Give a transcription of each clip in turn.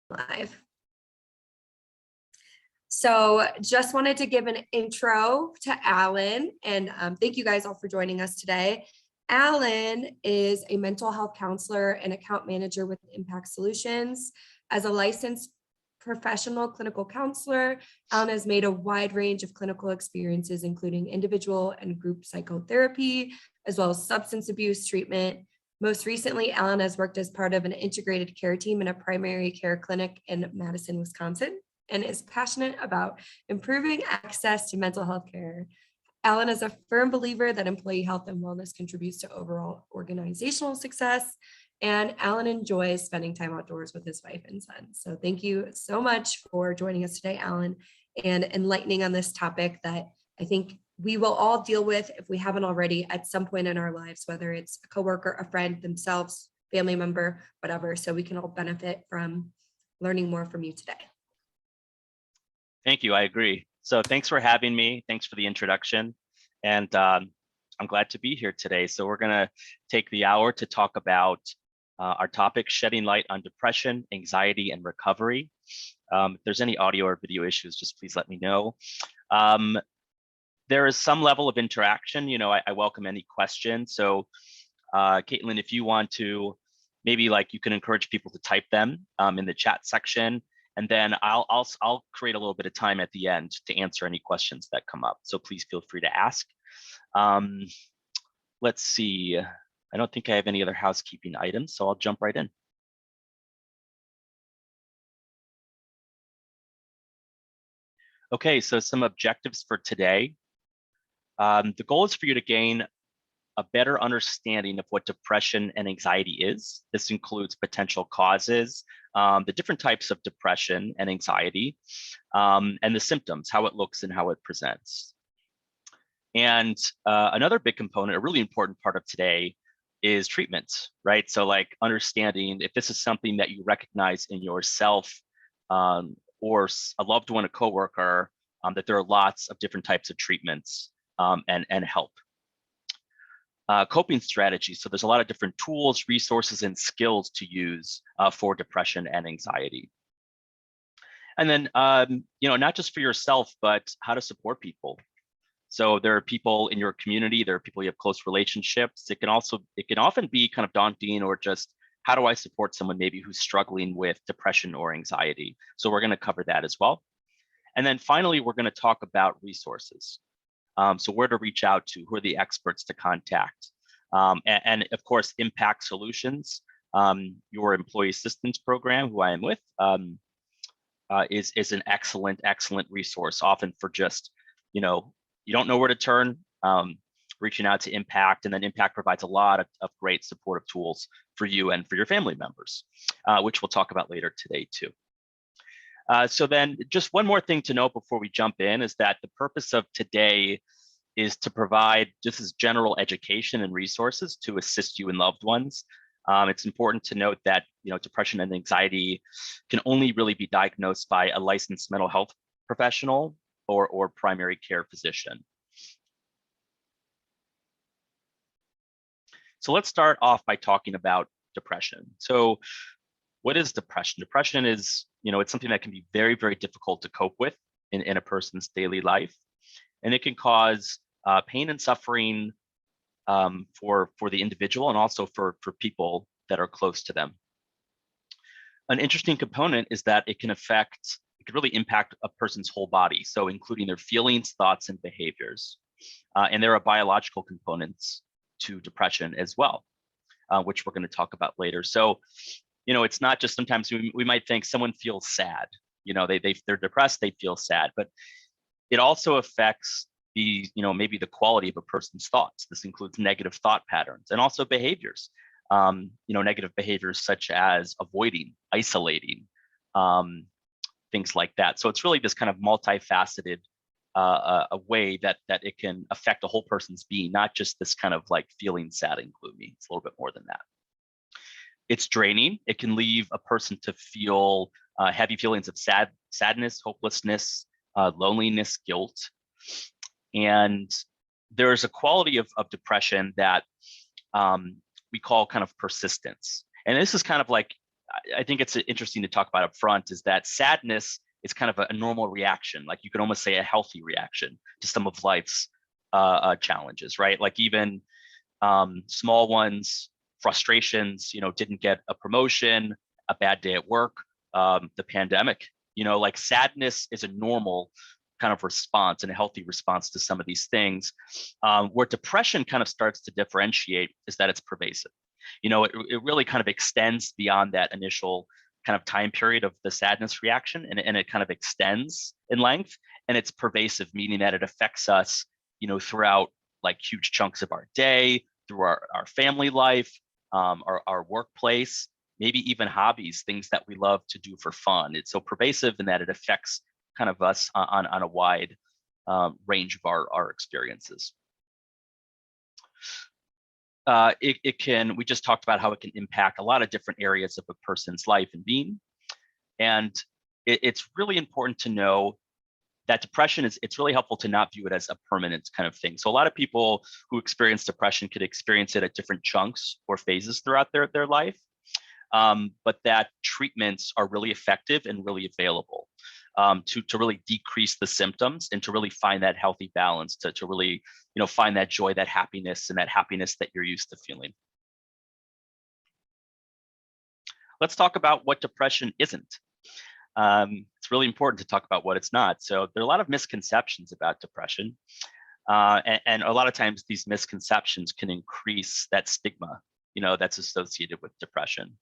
Live. So just wanted to give an intro to Alan, and thank you guys all for joining us today. Alan is a mental health counselor and account manager with Impact Solutions. As a licensed professional clinical counselor, Alan has made a wide range of clinical experiences, including individual and group psychotherapy, as well as substance abuse treatment. Most recently, Alan has worked as part of an integrated care team in a primary care clinic in Madison, Wisconsin, and is passionate about improving access to mental health care. Alan is a firm believer that employee health and wellness contributes to overall organizational success, and Alan enjoys spending time outdoors with his wife and son. So thank you so much for joining us today, Alan, and enlightening on this topic that I think we will all deal with if we haven't already at some point in our lives, whether it's a coworker, a friend, themselves, family member, whatever. So we can all benefit from learning more from you today. Thank you. I agree. So thanks for having me. Thanks for the introduction. And I'm glad to be here today. So we're going to take the hour to talk about our topic, shedding light on depression, anxiety, and recovery. If there's any audio or video issues, just please let me know. There is some level of interaction. I welcome any questions. So Caitlin, if you want to, maybe you can encourage people to type them in the chat section. And then I'll create a little bit of time at the end to answer any questions that come up. So please feel free to ask. Let's see. I don't think I have any other housekeeping items, so I'll jump right in. Okay, so some objectives for today. The goal is for you to gain a better understanding of what depression and anxiety is. This includes potential causes, the different types of depression and anxiety, and the symptoms, how it looks and how it presents. And another big component, a really important part of today, is treatment, right? So understanding if this is something that you recognize in yourself or a loved one, a coworker, that there are lots of different types of treatments and help. Coping strategies. So there's a lot of different tools, resources, and skills to use for depression and anxiety. And then, not just for yourself, but how to support people. So there are people in your community, there are people you have close relationships. It can often be kind of daunting, or just how do I support someone maybe who's struggling with depression or anxiety? So we're going to cover that as well. And then finally, we're going to talk about resources. So where to reach out to, who are the experts to contact, and of course, Impact Solutions, your employee assistance program, who I am with, is an excellent resource, often for just, you don't know where to turn, reaching out to Impact, and then Impact provides a lot of great supportive tools for you and for your family members, which we'll talk about later today too. So then just one more thing to note before we jump in is that the purpose of today is to provide just as general education and resources to assist you and loved ones. It's important to note that depression and anxiety can only really be diagnosed by a licensed mental health professional or primary care physician. So let's start off by talking about depression. So what is depression? Depression is, it's something that can be very, very difficult to cope with in a person's daily life. And it can cause pain and suffering for the individual and also for people that are close to them. An interesting component is that it can really impact a person's whole body. So including their feelings, thoughts, and behaviors. And there are biological components to depression as well, which we're going to talk about later. So, it's not just sometimes we might think someone feels sad, they're depressed, they feel sad, but it also affects maybe the quality of a person's thoughts. This includes negative thought patterns and also behaviors, negative behaviors such as avoiding, isolating, things like that. So it's really this kind of multifaceted a way that it can affect a whole person's being, not just this kind of feeling sad and gloomy. It's a little bit more than that. It's draining. It can leave a person to feel heavy feelings of sadness, hopelessness, loneliness, guilt. And there's a quality of depression that we call kind of persistence. And this is kind of I think it's interesting to talk about up front is that sadness is kind of a normal reaction. Like you could almost say a healthy reaction to some of life's challenges, right? Like even small ones, frustrations, didn't get a promotion, a bad day at work, the pandemic, like sadness is a normal kind of response and a healthy response to some of these things. Where depression kind of starts to differentiate is that it's pervasive. It really kind of extends beyond that initial kind of time period of the sadness reaction, and it kind of extends in length, and it's pervasive, meaning that it affects us, throughout like huge chunks of our day, through our family life, our workplace, maybe even hobbies, things that we love to do for fun. It's so pervasive in that it affects kind of us on a wide range of our experiences. We just talked about how it can impact a lot of different areas of a person's life and being. And it's really important to know that depression it's really helpful to not view it as a permanent kind of thing. So a lot of people who experience depression could experience it at different chunks or phases throughout their life. But that treatments are really effective and really available to really decrease the symptoms and to really find that healthy balance, to really find that joy, that happiness, and that happiness that you're used to feeling. Let's talk about what depression isn't. It's really important to talk about what it's not. So there are a lot of misconceptions about depression. And a lot of times these misconceptions can increase that stigma, that's associated with depression.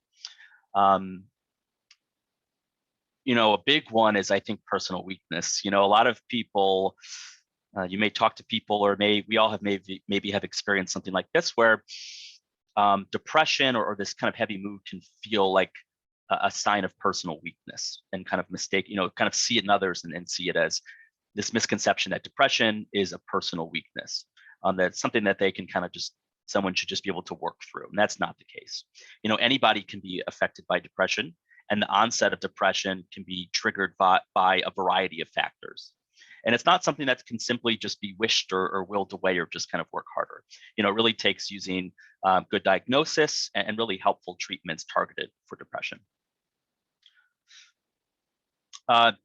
A big one is, I think, personal weakness. A lot of people, you may talk to people, or we all have maybe have experienced something like this, where depression or this kind of heavy mood can feel like a sign of personal weakness, and kind of kind of see it in others and see it as this misconception that depression is a personal weakness, that's something that they can kind of someone should just be able to work through. And that's not the case. Anybody can be affected by depression, and the onset of depression can be triggered by a variety of factors. And it's not something that can simply just be wished or willed away, or just kind of work harder. It really takes using good diagnosis and really helpful treatments targeted for depression.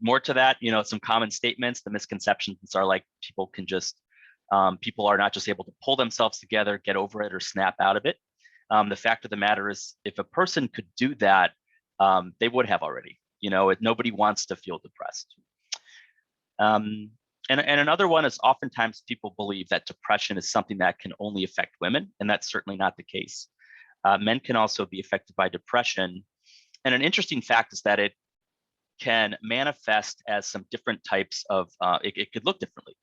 More to that, some common statements. The misconceptions are like people are not just able to pull themselves together, get over it, or snap out of it. The fact of the matter is, if a person could do that, they would have already. Nobody wants to feel depressed. And another one is, oftentimes people believe that depression is something that can only affect women, and that's certainly not the case. Men can also be affected by depression. And an interesting fact is that it can manifest as some different types of, it could look differently.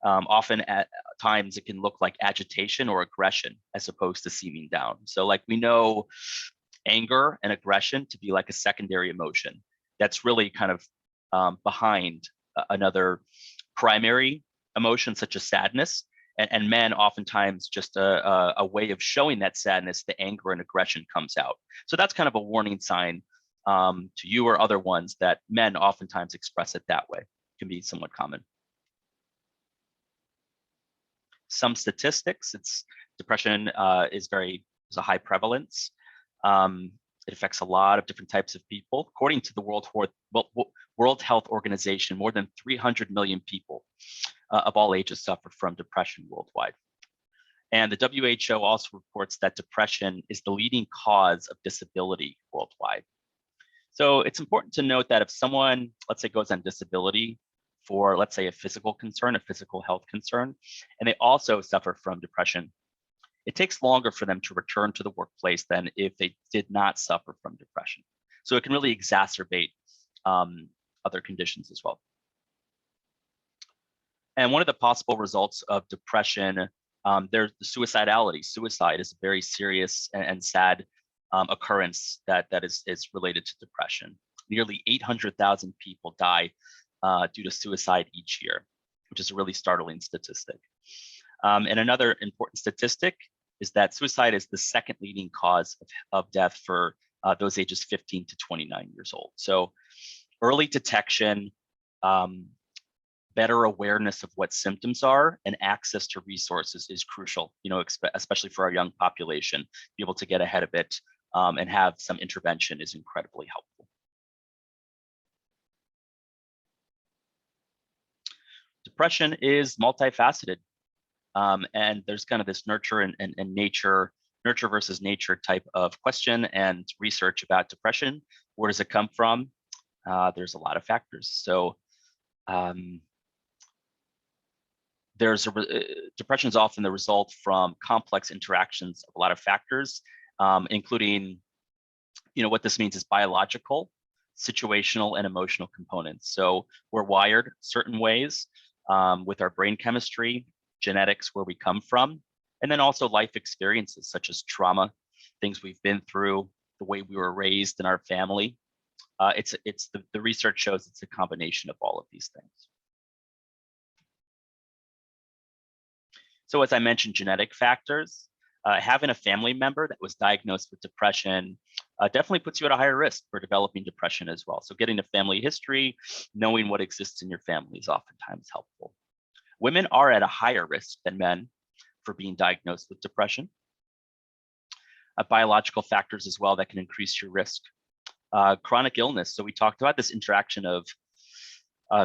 Often at times it can look like agitation or aggression as opposed to seeming down. So like we know anger and aggression to be like a secondary emotion that's really kind of behind another primary emotion, such as sadness. And men oftentimes just a way of showing that sadness, the anger and aggression comes out. So that's kind of a warning sign to you or other ones that men oftentimes express it that way. It can be somewhat common. Some statistics, depression is a high prevalence. It affects a lot of different types of people. According to the World Health Organization, more than 300 million people of all ages suffer from depression worldwide. And the WHO also reports that depression is the leading cause of disability worldwide. So it's important to note that if someone, let's say, goes on disability for, let's say, a physical concern, a physical health concern, and they also suffer from depression, it takes longer for them to return to the workplace than if they did not suffer from depression. So it can really exacerbate other conditions as well. And one of the possible results of depression, there's the suicidality. Suicide is a very serious and sad occurrence that is related to depression. Nearly 800,000 people die due to suicide each year, which is a really startling statistic. And another important statistic is that suicide is the second leading cause of death for those ages 15 to 29 years old. So early detection, better awareness of what symptoms are, and access to resources is crucial, especially for our young population, be able to get ahead of it and have some intervention is incredibly helpful. Depression is multifaceted. And there's kind of this nurture and nature versus nature type of question and research about depression. Where does it come from? There's a lot of factors. So depression is often the result from complex interactions of a lot of factors, including, what this means is biological, situational, and emotional components. So we're wired certain ways with our brain chemistry, genetics, where we come from, and then also life experiences such as trauma, things we've been through, the way we were raised in our family. The research shows it's a combination of all of these things. So as I mentioned, genetic factors, having a family member that was diagnosed with depression definitely puts you at a higher risk for developing depression as well. So getting a family history, knowing what exists in your family is oftentimes helpful. Women are at a higher risk than men for being diagnosed with depression. Biological factors as well that can increase your risk. Chronic illness. So we talked about this interaction of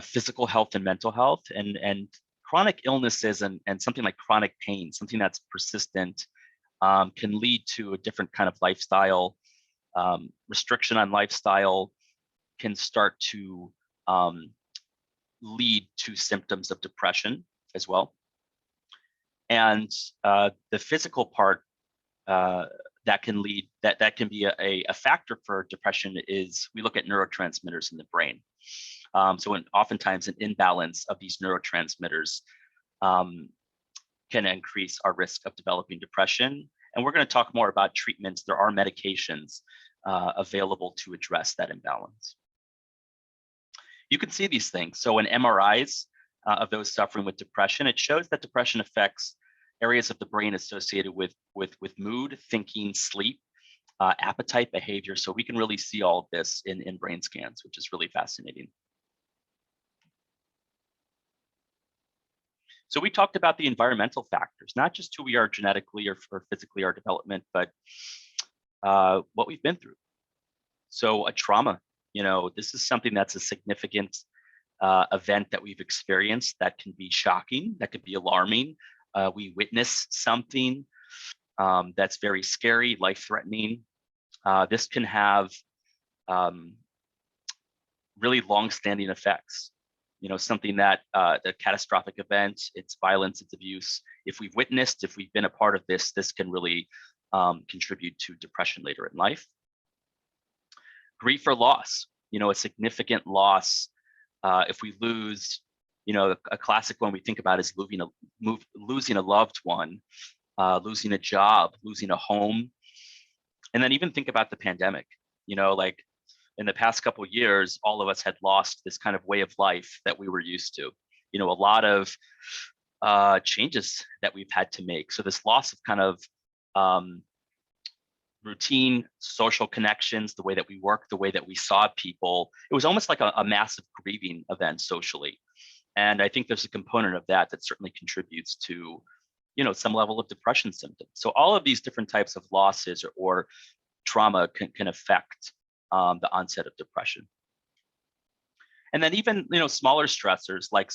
physical health and mental health, and chronic illnesses and something like chronic pain, something that's persistent, can lead to a different kind of lifestyle. Restriction on lifestyle can start to lead to symptoms of depression as well. And the physical part that can lead, that can be a factor for depression is we look at neurotransmitters in the brain. So oftentimes an imbalance of these neurotransmitters can increase our risk of developing depression. And we're going to talk more about treatments. There are medications available to address that imbalance. You can see these things. So in MRIs of those suffering with depression, it shows that depression affects areas of the brain associated with mood, thinking, sleep, appetite, behavior. So we can really see all of this in brain scans, which is really fascinating. So we talked about the environmental factors, not just who we are genetically or physically, our development, but what we've been through. So a trauma, this is something that's a significant event that we've experienced that can be shocking, that could be alarming. We witness something that's very scary, life-threatening. This can have really long-standing effects. Something that a catastrophic event, it's violence, it's abuse. If we've witnessed, if we've been a part of this, this can really contribute to depression later in life. Grief or loss, a significant loss. If we lose, a classic one we think about is losing a loved one, losing a job, losing a home. And then even think about the pandemic, like in the past couple of years, all of us had lost this kind of way of life that we were used to. A lot of changes that we've had to make. So this loss of kind of routine social connections, the way that we work, the way that we saw people, it was almost like a massive grieving event socially. And I think there's a component of that that certainly contributes to, some level of depression symptoms. So all of these different types of losses or trauma can affect the onset of depression. And then even, smaller stressors like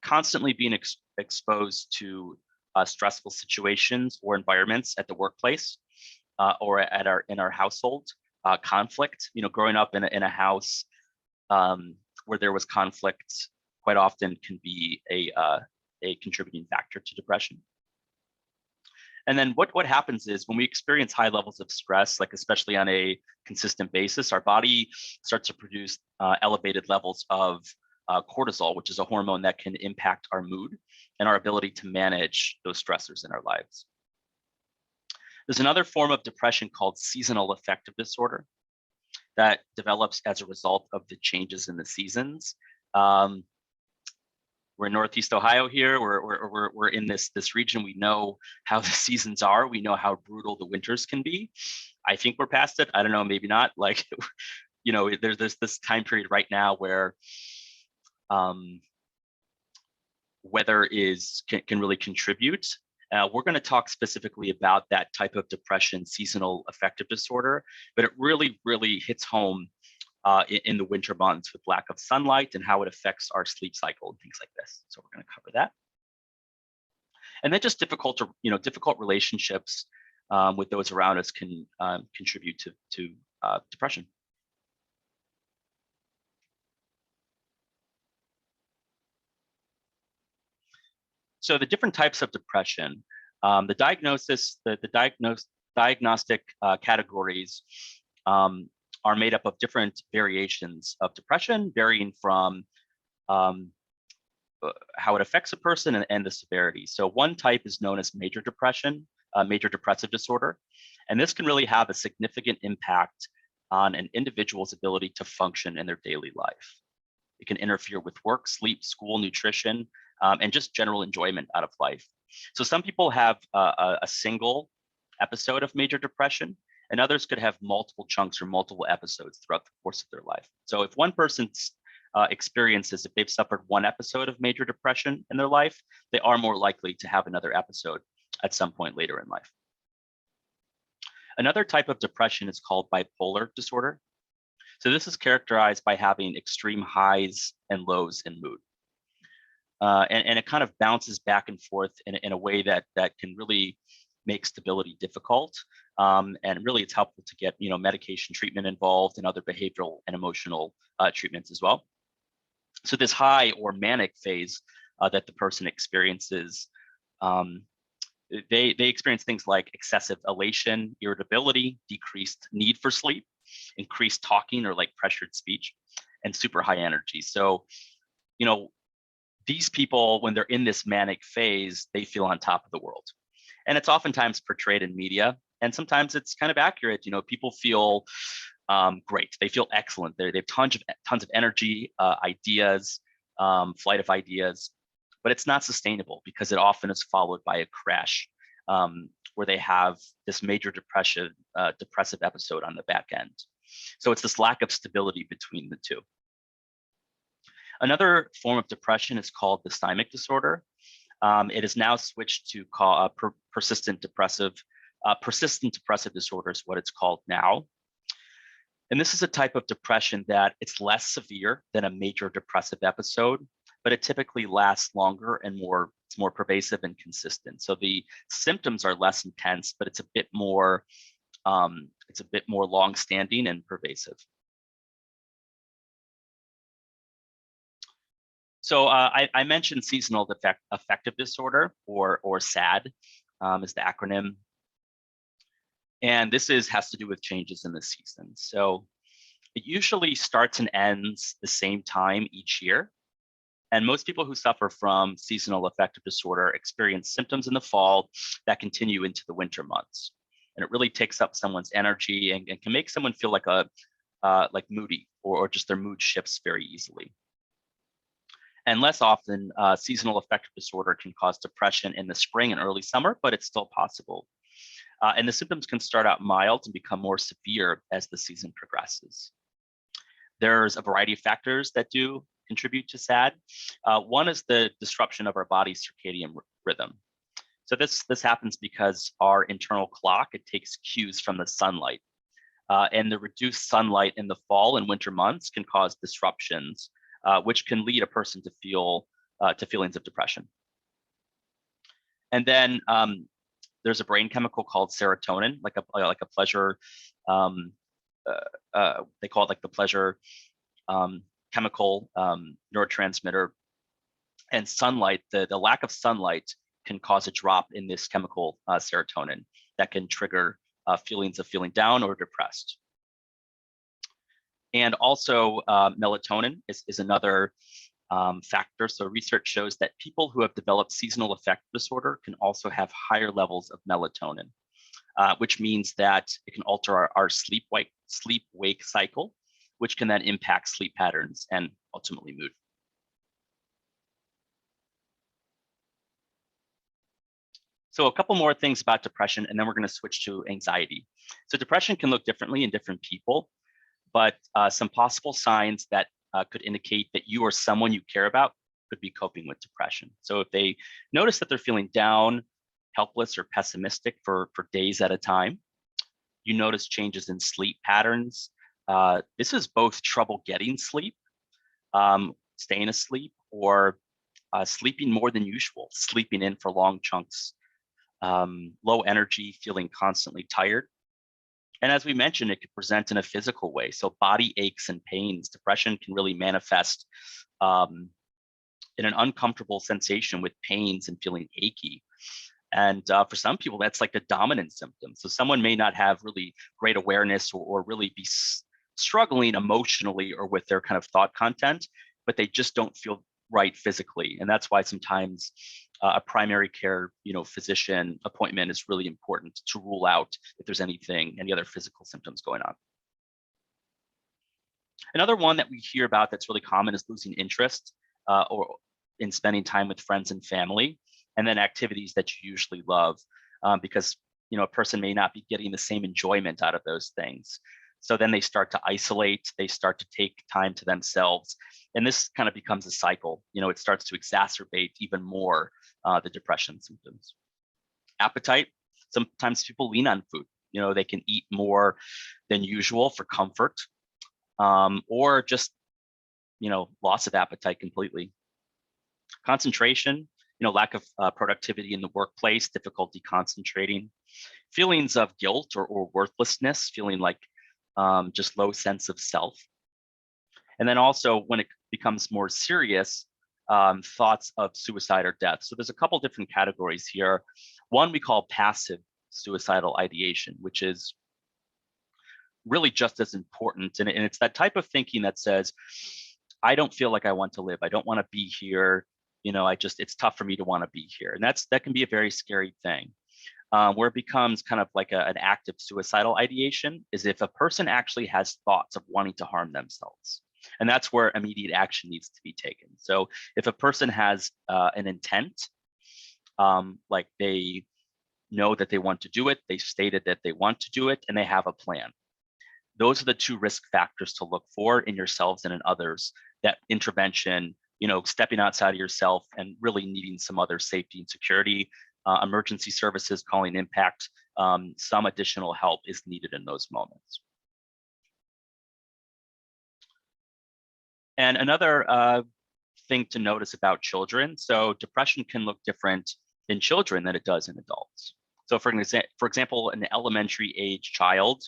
constantly being exposed to stressful situations or environments at the workplace or in our household, conflict, growing up in a house where there was conflict quite often can be a contributing factor to depression. And then what happens is when we experience high levels of stress, like especially on a consistent basis, our body starts to produce elevated levels of cortisol, which is a hormone that can impact our mood and our ability to manage those stressors in our lives. There's another form of depression called seasonal affective disorder that develops as a result of the changes in the seasons. We're in Northeast Ohio here. We're in this region. We know how the seasons are. We know how brutal the winters can be. I think we're past it. I don't know, maybe not. Like, there's this time period right now where weather can really contribute. We're going to talk specifically about that type of depression, seasonal affective disorder, but it really, really hits home in the winter months with lack of sunlight and how it affects our sleep cycle and things like this. So we're going to cover that. And then just difficult relationships with those around us can contribute to depression. So the different types of depression, the diagnostic categories are made up of different variations of depression, varying from how it affects a person and the severity. So one type is known as major depression, major depressive disorder. And this can really have a significant impact on an individual's ability to function in their daily life. It can interfere with work, sleep, school, nutrition, and just general enjoyment out of life. So some people have a single episode of major depression, and others could have multiple chunks or multiple episodes throughout the course of their life. So if one person's experiences, if they've suffered one episode of major depression in their life, they are more likely to have another episode at some point later in life. Another type of depression is called bipolar disorder. So this is characterized by having extreme highs and lows in mood. And it kind of bounces back and forth in a way that can really make stability difficult. And really it's helpful to get medication treatment involved and other behavioral and emotional treatments as well. So this high or manic phase that the person experiences, they experience things like excessive elation, irritability, decreased need for sleep, increased talking or like pressured speech, and super high energy. So, these people, when they're in this manic phase, they feel on top of the world. And it's oftentimes portrayed in media. And sometimes it's kind of accurate. People feel great. They feel excellent. They have tons of energy, ideas, flight of ideas, but it's not sustainable because it often is followed by a crash where they have this major depressive episode on the back end. So it's this lack of stability between the two. Another form of depression is called dysthymic disorder. It is now switched to call persistent depressive disorder is what it's called now. And this is a type of depression that it's less severe than a major depressive episode, but it typically lasts longer and it's more pervasive and consistent. So the symptoms are less intense, but it's a bit more long-standing and pervasive. So I mentioned seasonal affective disorder, or SAD is the acronym. And this has to do with changes in the season. So it usually starts and ends the same time each year. And most people who suffer from seasonal affective disorder experience symptoms in the fall that continue into the winter months. And it really takes up someone's energy and can make someone feel like moody or just their mood shifts very easily. And less often, seasonal affective disorder can cause depression in the spring and early summer, but it's still possible. And the symptoms can start out mild and become more severe as the season progresses. There's a variety of factors that do contribute to SAD. One is the disruption of our body's circadian rhythm. So this happens because our internal clock, it takes cues from the sunlight. And the reduced sunlight in the fall and winter months can cause disruptions, which can lead a person to feelings of depression. And then there's a brain chemical called serotonin, like a pleasure. They call it like the pleasure chemical neurotransmitter. And sunlight, the lack of sunlight can cause a drop in this chemical serotonin that can trigger feelings of feeling down or depressed. And also melatonin is another factor. So research shows that people who have developed seasonal affective disorder can also have higher levels of melatonin, which means that it can alter our sleep-wake cycle, which can then impact sleep patterns and ultimately mood. So a couple more things about depression, and then we're going to switch to anxiety. So depression can look differently in different people, but some possible signs that could indicate that you or someone you care about could be coping with depression. So if they notice that they're feeling down helpless or pessimistic for days at a time. You notice changes in sleep patterns. This is both trouble getting sleep, staying asleep, or sleeping more than usual, sleeping in for long chunks, low energy, feeling constantly tired. And as we mentioned, it could present in a physical way. So body aches and pains. Depression can really manifest in an uncomfortable sensation with pains and feeling achy. And for some people, that's like a dominant symptom. So someone may not have really great awareness or really be struggling emotionally or with their kind of thought content, but they just don't feel right physically. And that's why sometimes a primary care, physician appointment is really important to rule out if there's any other physical symptoms going on. Another one that we hear about that's really common is losing interest or in spending time with friends and family, and then activities that you usually love, because a person may not be getting the same enjoyment out of those things. So then they start to isolate, they start to take time to themselves, and this kind of becomes a cycle. It starts to exacerbate even more the depression symptoms. Appetite. Sometimes people lean on food. They can eat more than usual for comfort, or just loss of appetite completely. Concentration, lack of productivity in the workplace, difficulty concentrating, feelings of guilt or worthlessness, feeling like just low sense of self. And then also when it becomes more serious, thoughts of suicide or death. So there's a couple different categories here. One we call passive suicidal ideation, which is really just as important. And it's that type of thinking that says, I don't feel like I want to live. I don't want to be here. It's tough for me to want to be here. And that can be a very scary thing. Where it becomes kind of like an active suicidal ideation is if a person actually has thoughts of wanting to harm themselves. And that's where immediate action needs to be taken. So if a person has an intent, like they know that they want to do it, they stated that they want to do it, and they have a plan. Those are the two risk factors to look for in yourselves and in others. That intervention, stepping outside of yourself and really needing some other safety and security, emergency services, calling impact, some additional help is needed in those moments. And another thing to notice about children, so depression can look different in children than it does in adults. So for example, an elementary age child,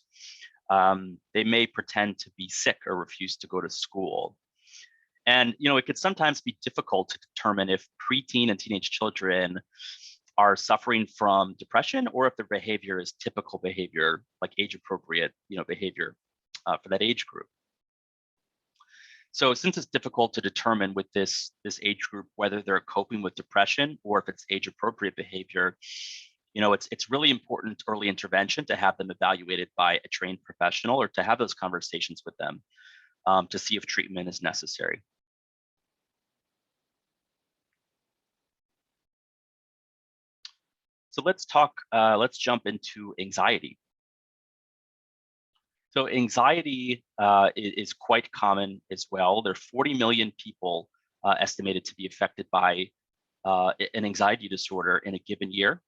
they may pretend to be sick or refuse to go to school. And it could sometimes be difficult to determine if preteen and teenage children are suffering from depression or if their behavior is typical behavior, like age-appropriate behavior for that age group. So since it's difficult to determine with this age group whether they're coping with depression or if it's age-appropriate behavior, it's really important early intervention to have them evaluated by a trained professional or to have those conversations with them to see if treatment is necessary. So let's jump into anxiety. So anxiety is quite common as well. There are 40 million people estimated to be affected by an anxiety disorder in a given year.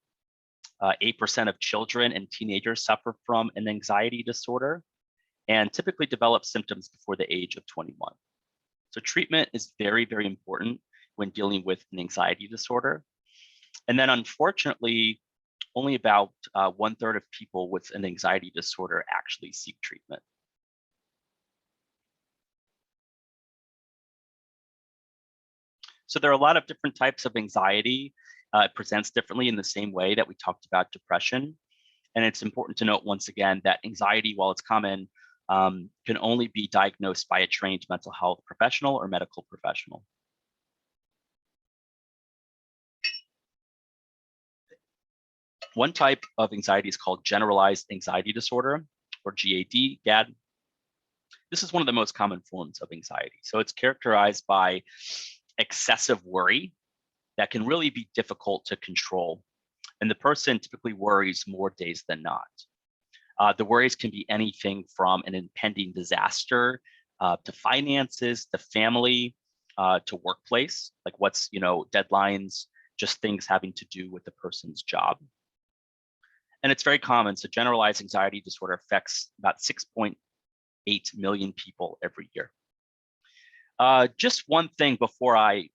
8% of children and teenagers suffer from an anxiety disorder and typically develop symptoms before the age of 21. So treatment is very, very important when dealing with an anxiety disorder. And then unfortunately, only about 1/3 of people with an anxiety disorder actually seek treatment. So there are a lot of different types of anxiety. It presents differently in the same way that we talked about depression. And it's important to note once again that anxiety, while it's common, can only be diagnosed by a trained mental health professional or medical professional. One type of anxiety is called generalized anxiety disorder, or GAD. This is one of the most common forms of anxiety. So it's characterized by excessive worry that can really be difficult to control. And the person typically worries more days than not. The worries can be anything from an impending disaster to finances, to family, to workplace, like what's, deadlines, just things having to do with the person's job. And it's very common. So generalized anxiety disorder affects about 6.8 million people every year. Just one thing before I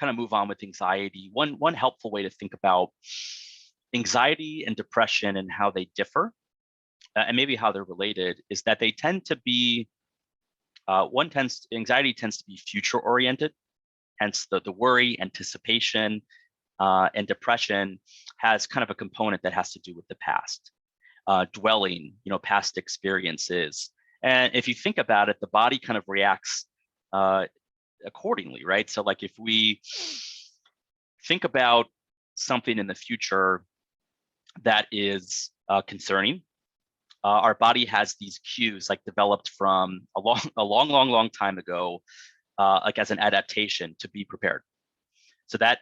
kind of move on with anxiety, one helpful way to think about anxiety and depression and how they differ, and maybe how they're related, is that they tend to be, anxiety tends to be future oriented, hence the worry, anticipation, and depression has kind of a component that has to do with the past, dwelling, past experiences. And if you think about it, the body kind of reacts accordingly, right? So like if we think about something in the future that is concerning, our body has these cues like developed from a long time ago, like as an adaptation to be prepared. So that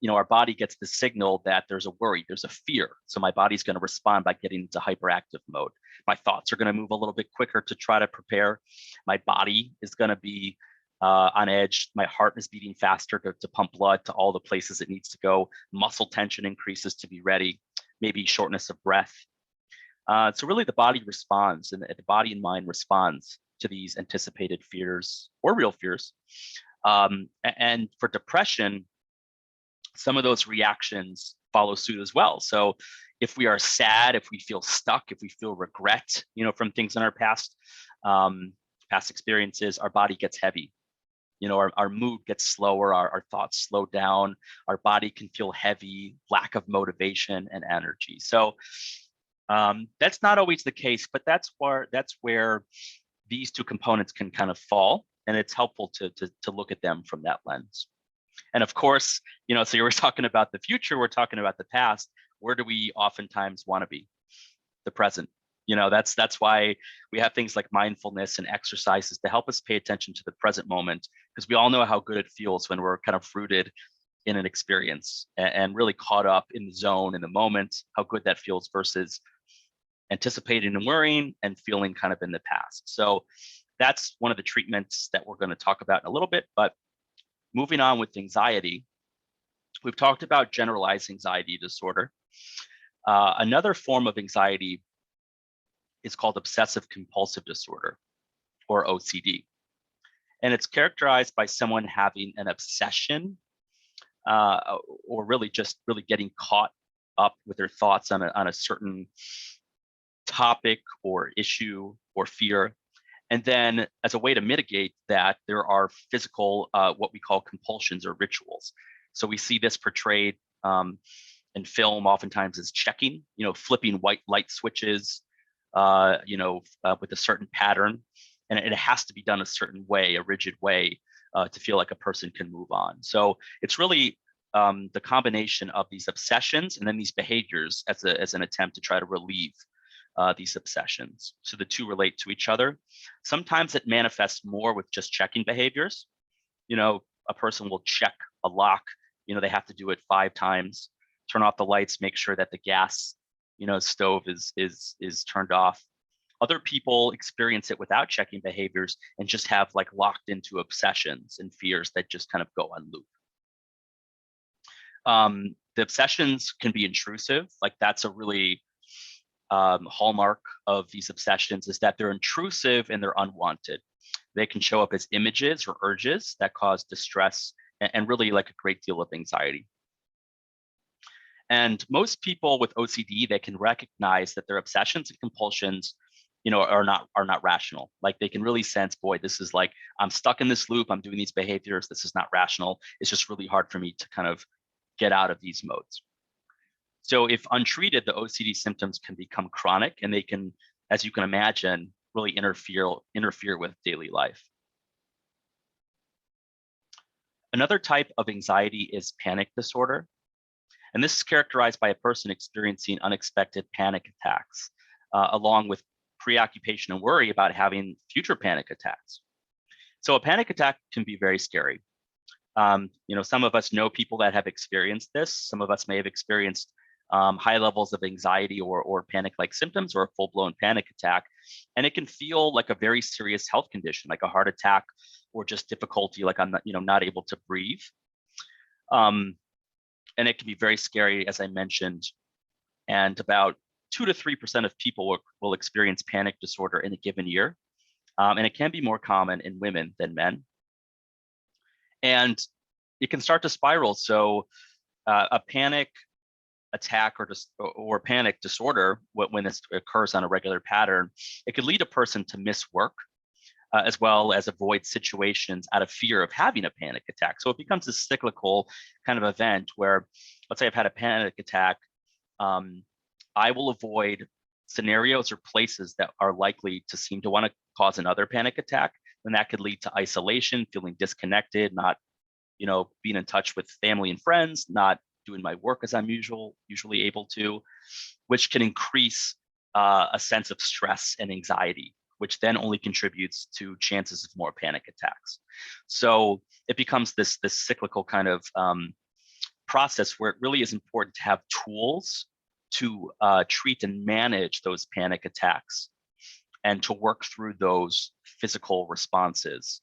our body gets the signal that there's a worry, there's a fear. So my body's going to respond by getting into hyperactive mode. My thoughts are going to move a little bit quicker to try to prepare. My body is going to be on edge. My heart is beating faster to pump blood to all the places it needs to go. Muscle tension increases to be ready. Maybe shortness of breath. So really, the body responds, and the body and mind responds to these anticipated fears or real fears. And for depression, some of those reactions follow suit as well. So if we are sad, if we feel stuck, if we feel regret, from things in our past experiences, our body gets heavy. Our mood gets slower, our thoughts slow down, our body can feel heavy, lack of motivation and energy. So that's not always the case, but that's where these two components can kind of fall, and it's helpful to look at them from that lens. And of course, so you were talking about the future, we're talking about the past. Where do we oftentimes want to be? The present. That's why we have things like mindfulness and exercises to help us pay attention to the present moment, because we all know how good it feels when we're kind of rooted in an experience and really caught up in the zone, in the moment, how good that feels versus anticipating and worrying and feeling kind of in the past. So that's one of the treatments that we're going to talk about in a little bit. But moving on with anxiety, we've talked about generalized anxiety disorder. Another form of anxiety is called obsessive compulsive disorder, or OCD. And it's characterized by someone having an obsession or really getting caught up with their thoughts on a certain topic or issue or fear. And then as a way to mitigate that, there are physical, what we call compulsions or rituals. So we see this portrayed in film oftentimes as checking, flipping white light switches, with a certain pattern. And it has to be done a certain way, a rigid way, to feel like a person can move on. So it's really the combination of these obsessions and then these behaviors as an attempt to try to relieve these obsessions. So the two relate to each other. Sometimes it manifests more with just checking behaviors. A person will check a lock. They have to do it 5 times. Turn off the lights. Make sure that the gas, stove is turned off. Other people experience it without checking behaviors and just have like locked into obsessions and fears that just kind of go on loop. The obsessions can be intrusive. Like that's a really hallmark of these obsessions, is that they're intrusive and they're unwanted. They can show up as images or urges that cause distress and really like a great deal of anxiety. And most people with OCD, they can recognize that their obsessions and compulsions, are not rational. Like they can really sense, boy, this is like, I'm stuck in this loop. I'm doing these behaviors. This is not rational. It's just really hard for me to kind of get out of these modes. So if untreated, the OCD symptoms can become chronic, and they can, as you can imagine, really interfere with daily life. Another type of anxiety is panic disorder. And this is characterized by a person experiencing unexpected panic attacks, along with preoccupation and worry about having future panic attacks. So a panic attack can be very scary. Some of us know people that have experienced this. Some of us may have experienced high levels of anxiety or panic-like symptoms or a full-blown panic attack. And it can feel like a very serious health condition, like a heart attack or just difficulty, like I'm not able to breathe. and it can be very scary, as I mentioned. And about 2 to 3% of people will experience panic disorder in a given year. And it can be more common in women than men. And it can start to spiral. So a panic attack or panic disorder, when this occurs on a regular pattern, it could lead a person to miss work, as well as avoid situations out of fear of having a panic attack. So it becomes a cyclical kind of event where, let's say I've had a panic attack, I will avoid scenarios or places that are likely to seem to want to cause another panic attack, and that could lead to isolation, feeling disconnected, not, being in touch with family and friends, not doing my work as I'm usually able to, which can increase a sense of stress and anxiety, which then only contributes to chances of more panic attacks. So it becomes this cyclical kind of process where it really is important to have tools to treat and manage those panic attacks and to work through those physical responses.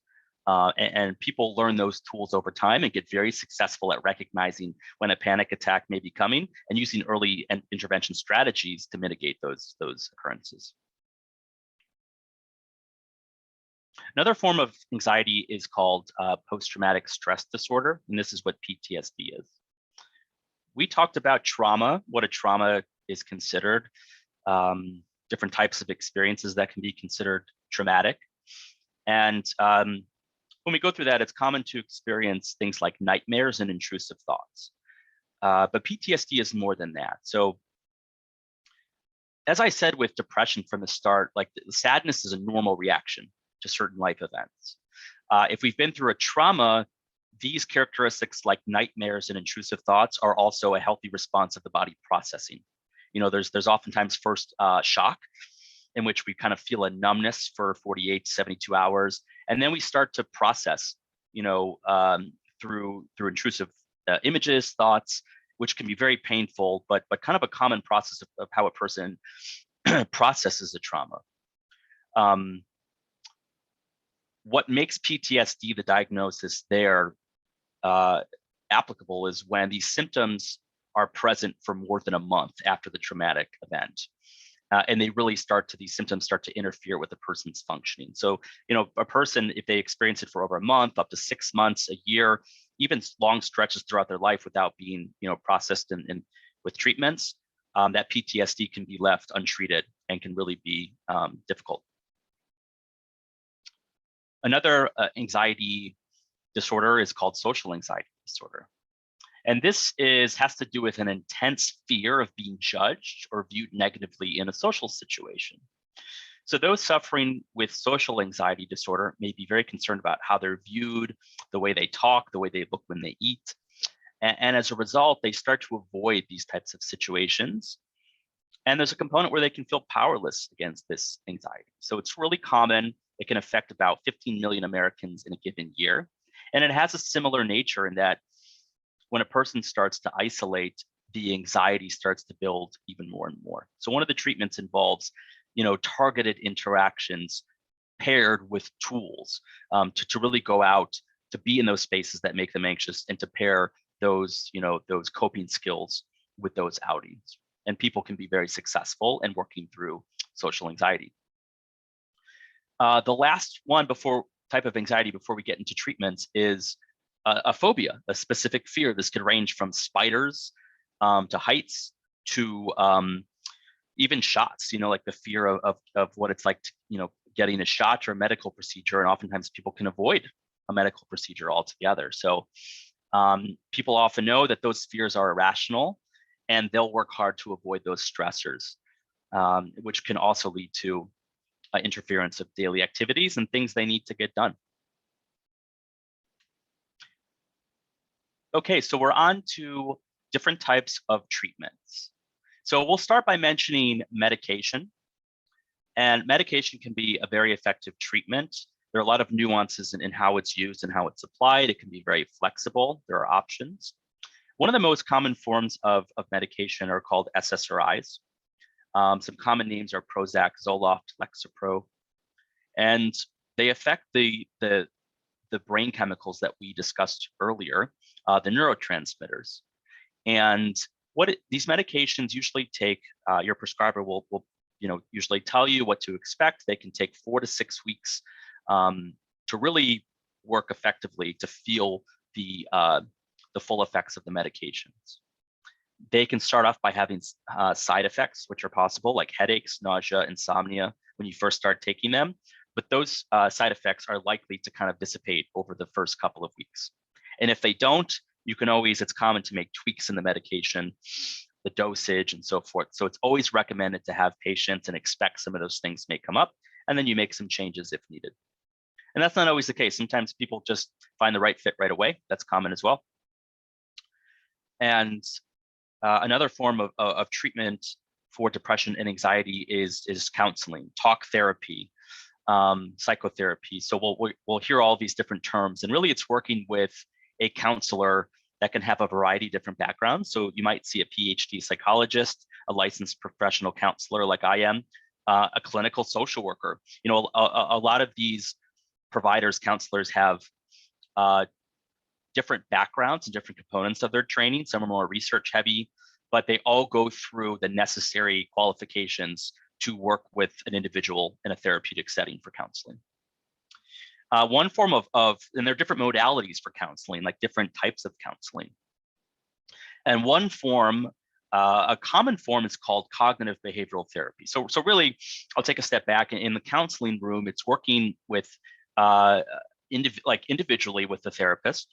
And people learn those tools over time and get very successful at recognizing when a panic attack may be coming and using early intervention strategies to mitigate those occurrences. Another form of anxiety is called post-traumatic stress disorder, and this is what PTSD is. We talked about trauma, what a trauma is considered, different types of experiences that can be considered traumatic. And when we go through that, it's common to experience things like nightmares and intrusive thoughts. But PTSD is more than that. So as I said with depression from the start, like sadness is a normal reaction to certain life events. If we've been through a trauma, these characteristics like nightmares and intrusive thoughts are also a healthy response of the body processing. There's oftentimes first shock, in which we kind of feel a numbness for 48 to 72 hours. And then we start to process, through intrusive images, thoughts, which can be very painful, but kind of a common process of how a person processes a trauma. What makes PTSD, the diagnosis there, applicable is when these symptoms are present for more than a month after the traumatic event. And these symptoms start to interfere with the person's functioning. So, a person, if they experience it for over a month, up to 6 months, a year, even long stretches throughout their life without being, processed and with treatments, that PTSD can be left untreated and can really be difficult. Another anxiety disorder is called social anxiety disorder. And this has to do with an intense fear of being judged or viewed negatively in a social situation. So those suffering with social anxiety disorder may be very concerned about how they're viewed, the way they talk, the way they look when they eat. And as a result, they start to avoid these types of situations. And there's a component where they can feel powerless against this anxiety. So it's really common. It can affect about 15 million Americans in a given year. And it has a similar nature in that when a person starts to isolate, the anxiety starts to build even more and more. So one of the treatments involves, targeted interactions paired with tools to really go out, to be in those spaces that make them anxious, and to pair those coping skills with those outings. And people can be very successful in working through social anxiety. The last type of anxiety before we get into treatments is a phobia, a specific fear. This could range from spiders to heights to even shots, like the fear of what it's like to, getting a shot or a medical procedure. And oftentimes people can avoid a medical procedure altogether. So people often know that those fears are irrational, and they'll work hard to avoid those stressors, which can also lead to interference of daily activities and things they need to get done. Okay, so we're on to different types of treatments. So we'll start by mentioning medication. And medication can be a very effective treatment. There are a lot of nuances in how it's used and how it's applied. It can be very flexible. There are options. One of the most common forms of medication are called SSRIs. Some common names are Prozac, Zoloft, Lexapro, and they affect the brain chemicals that we discussed earlier, the neurotransmitters. And these medications usually take, your prescriber will usually tell you what to expect. They can take 4 to 6 weeks to really work effectively to feel the full effects of the medications. They can start off by having side effects, which are possible, like headaches, nausea, insomnia, when you first start taking them. But those side effects are likely to kind of dissipate over the first couple of weeks. And if they don't, you can always, it's common to make tweaks in the medication, the dosage, and so forth. So it's always recommended to have patience and expect some of those things may come up, and then you make some changes if needed. And that's not always the case. Sometimes people just find the right fit right away. That's common as well. And another form of treatment for depression and anxiety is counseling, talk therapy, psychotherapy. So we'll hear all these different terms, and really it's working with a counselor that can have a variety of different backgrounds. So you might see a PhD psychologist, a licensed professional counselor like I am, a clinical social worker. A lot of these providers, counselors have different backgrounds and different components of their training. Some are more research heavy, but they all go through the necessary qualifications to work with an individual in a therapeutic setting for counseling. One form and there are different modalities for counseling, like different types of counseling. And one form, a common form, is called cognitive behavioral therapy. So really, I'll take a step back. In the counseling room, it's working with individually with the therapist,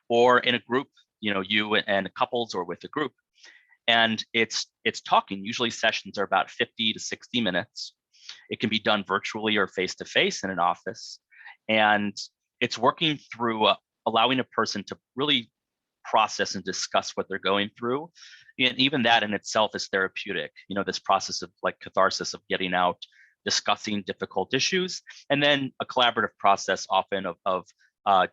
or in a group, you and couples, or with a group. And it's talking. Usually sessions are about 50 to 60 minutes. It can be done virtually or face-to-face in an office. And it's working through allowing a person to really process and discuss what they're going through. And even that in itself is therapeutic. This process of like catharsis, of getting out, discussing difficult issues, and then a collaborative process often of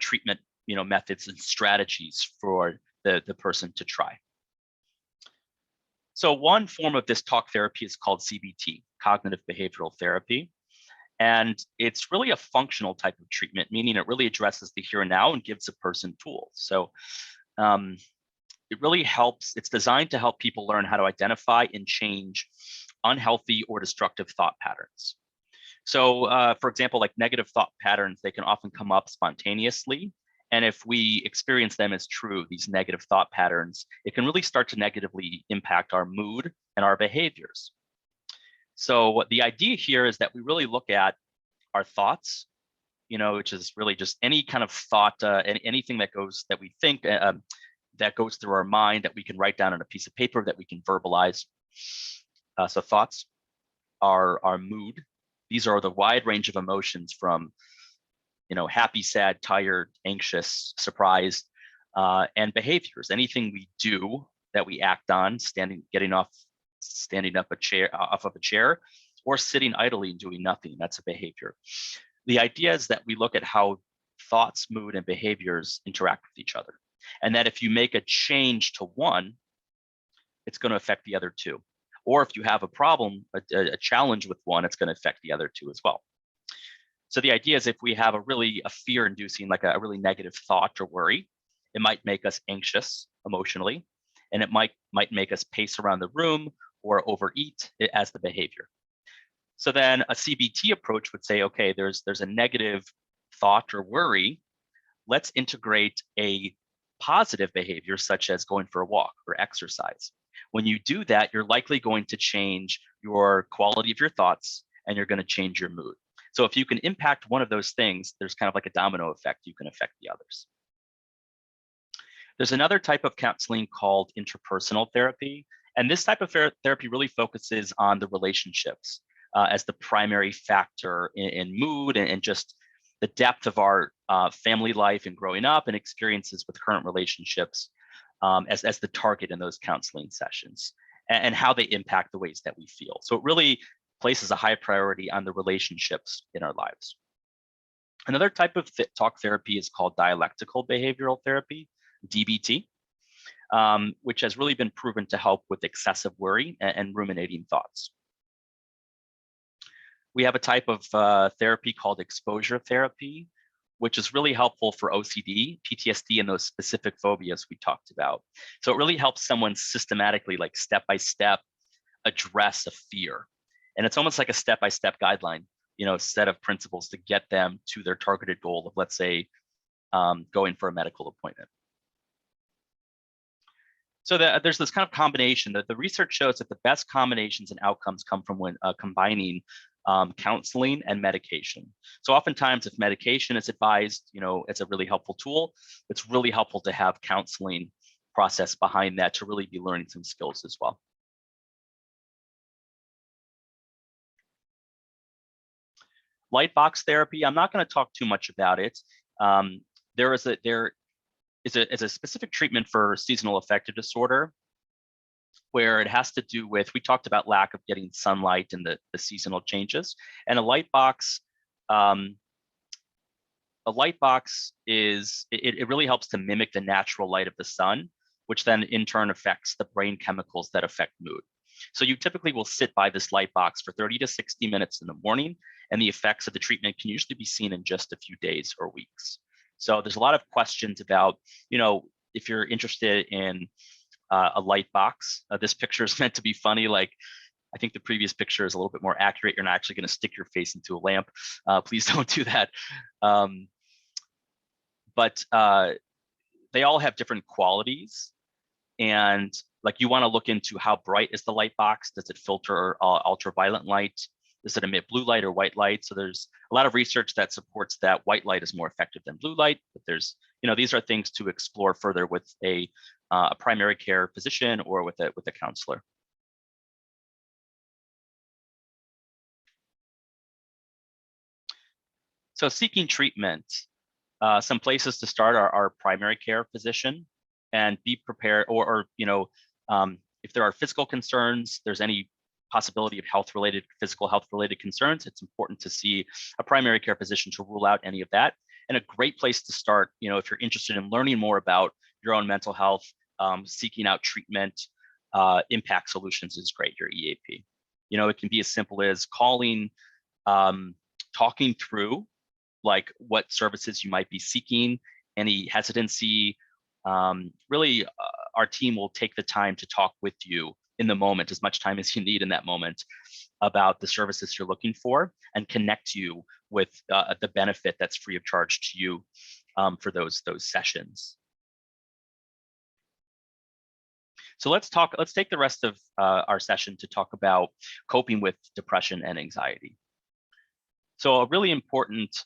treatment, methods and strategies for the person to try. So one form of this talk therapy is called CBT, cognitive behavioral therapy. And it's really a functional type of treatment, meaning it really addresses the here and now and gives a person tools. So it really helps. It's designed to help people learn how to identify and change unhealthy or destructive thought patterns. So for example, like negative thought patterns, they can often come up spontaneously. And if we experience them as true, these negative thought patterns, it can really start to negatively impact our mood and our behaviors. So the idea here is that we really look at our thoughts, which is really just any kind of thought, anything that we think that goes through our mind that we can write down on a piece of paper, that we can verbalize. So thoughts are our mood. These are the wide range of emotions from happy, sad, tired, anxious, surprised, and behaviors. Anything we do that we act on, standing up off of a chair, or sitting idly and doing nothing, that's a behavior. The idea is that we look at how thoughts, mood, and behaviors interact with each other. And that if you make a change to one, it's going to affect the other two. Or if you have a problem, a challenge with one, it's going to affect the other two as well. So the idea is if we have a fear-inducing, like a really negative thought or worry, it might make us anxious emotionally, and it might make us pace around the room or overeat as the behavior. So then a CBT approach would say, okay, there's a negative thought or worry. Let's integrate a positive behavior, such as going for a walk or exercise. When you do that, you're likely going to change your quality of your thoughts, and you're going to change your mood. So if you can impact one of those things, there's kind of like a domino effect. You can affect the others. There's another type of counseling called interpersonal therapy. And this type of therapy really focuses on the relationships as the primary factor in mood and just the depth of our family life and growing up, and experiences with current relationships as the target in those counseling sessions, and how they impact the ways that we feel. So it really places a high priority on the relationships in our lives. Another type of talk therapy is called dialectical behavioral therapy, DBT, which has really been proven to help with excessive worry and ruminating thoughts. We have a type of therapy called exposure therapy, which is really helpful for OCD, PTSD, and those specific phobias we talked about. So it really helps someone systematically, like step by step, address a fear. And it's almost like a step-by-step guideline, set of principles to get them to their targeted goal of, let's say, going for a medical appointment. So there's this kind of combination that the research shows that the best combinations and outcomes come from when combining counseling and medication. So oftentimes if medication is advised, it's a really helpful tool. It's really helpful to have counseling process behind that to really be learning some skills as well. Light box therapy, I'm not going to talk too much about it. There is a specific treatment for seasonal affective disorder where it has to do with, we talked about lack of getting sunlight and the seasonal changes. And a light box is, it really helps to mimic the natural light of the sun, which then in turn affects the brain chemicals that affect mood. So you typically will sit by this light box for 30 to 60 minutes in the morning, and the effects of the treatment can usually be seen in just a few days or weeks. So there's a lot of questions about, if you're interested in a light box. This picture is meant to be funny. Like, I think the previous picture is a little bit more accurate. You're not actually going to stick your face into a lamp. Please don't do that. But they all have different qualities. And like, you want to look into how bright is the light box? Does it filter ultraviolet light? Does it emit blue light or white light? So there's a lot of research that supports that white light is more effective than blue light. But there's, these are things to explore further with a primary care physician or with a counselor. So seeking treatment, some places to start are our primary care physician, and be prepared, or if there are physical concerns, there's any possibility of physical health related concerns, it's important to see a primary care physician to rule out any of that. And a great place to start, if you're interested in learning more about your own mental health, seeking out treatment, Impact Solutions is great, your EAP. It can be as simple as calling, talking through like what services you might be seeking, any hesitancy. Really, our team will take the time to talk with you in the moment, as much time as you need in that moment, about the services you're looking for, and connect you with the benefit that's free of charge to you for those sessions. So let's take the rest of our session to talk about coping with depression and anxiety. So a really important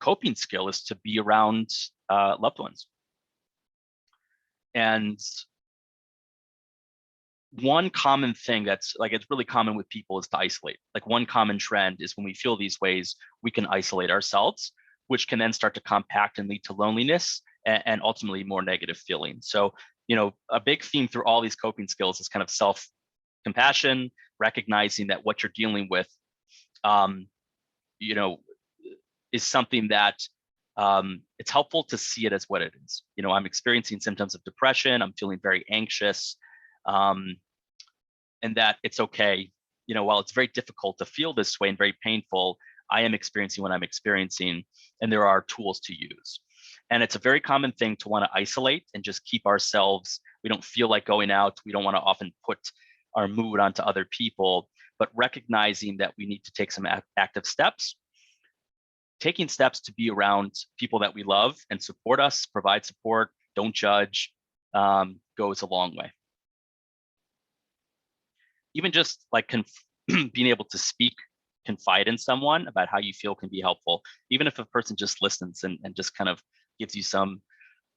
coping skill is to be around loved ones. And one common thing that's like, it's really common with people is to isolate. Like, one common trend is when we feel these ways, we can isolate ourselves, which can then start to compact and lead to loneliness and ultimately more negative feelings. So, a big theme through all these coping skills is kind of self-compassion, recognizing that what you're dealing with, is something that it's helpful to see it as what it is. I'm experiencing symptoms of depression. I'm feeling very anxious. And that it's okay. While it's very difficult to feel this way and very painful, I am experiencing what I'm experiencing, and there are tools to use. And it's a very common thing to want to isolate and just keep ourselves. We don't feel like going out. We don't want to often put our mood onto other people, but recognizing that we need to take some active steps. Taking steps to be around people that we love and support us, provide support, don't judge, goes a long way. Even just like being able to confide in someone about how you feel can be helpful. Even if a person just listens and just kind of gives you some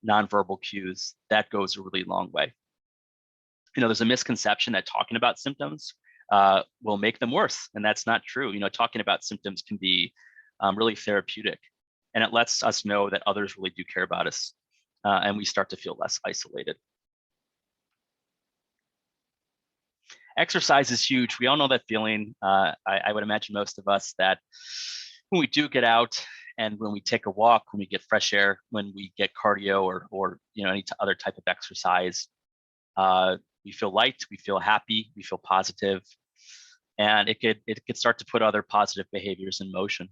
nonverbal cues, that goes a really long way. There's a misconception that talking about symptoms will make them worse, and that's not true. Talking about symptoms can be really therapeutic, and it lets us know that others really do care about us, and we start to feel less isolated. Exercise is huge. We all know that feeling. I would imagine most of us that when we do get out and when we take a walk, when we get fresh air, when we get cardio or any other type of exercise, we feel light, we feel happy, we feel positive, and it could start to put other positive behaviors in motion.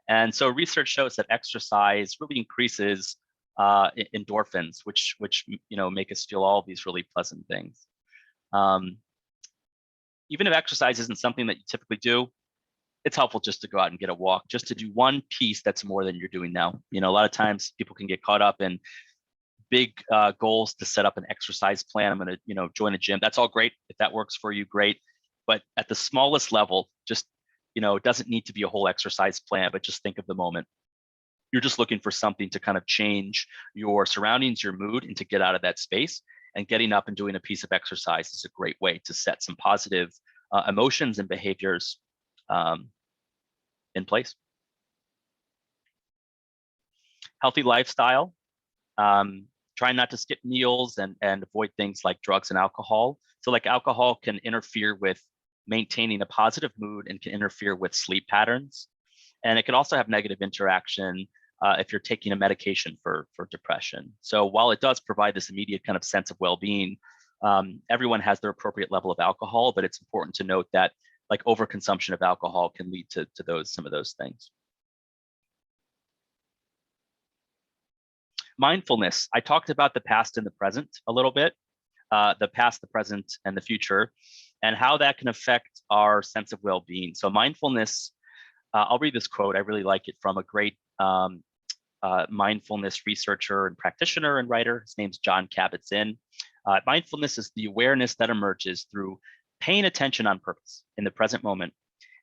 And so research shows that exercise really increases endorphins, which make us feel all of these really pleasant things. Even if exercise isn't something that you typically do, it's helpful just to go out and get a walk, just to do one piece that's more than you're doing now. A lot of times people can get caught up in big goals to set up an exercise plan. I'm going to, join a gym. That's all great. If that works for you, great. But at the smallest level, just, it doesn't need to be a whole exercise plan, but just think of the moment. You're just looking for something to kind of change your surroundings, your mood, and to get out of that space. And getting up and doing a piece of exercise is a great way to set some positive emotions and behaviors in place. Healthy lifestyle. Try not to skip meals and avoid things like drugs and alcohol. So like alcohol can interfere with maintaining a positive mood and can interfere with sleep patterns. And it can also have negative interaction if you're taking a medication for depression. So while it does provide this immediate kind of sense of well-being, everyone has their appropriate level of alcohol, but it's important to note that like overconsumption of alcohol can lead to some of those things. Mindfulness. I talked about the past and the present a little bit, the past, the present, and the future, and how that can affect our sense of well-being. So mindfulness, I'll read this quote. I really like it from a great mindfulness researcher and practitioner and writer. His name's John Kabat-Zinn. Mindfulness is the awareness that emerges through paying attention on purpose in the present moment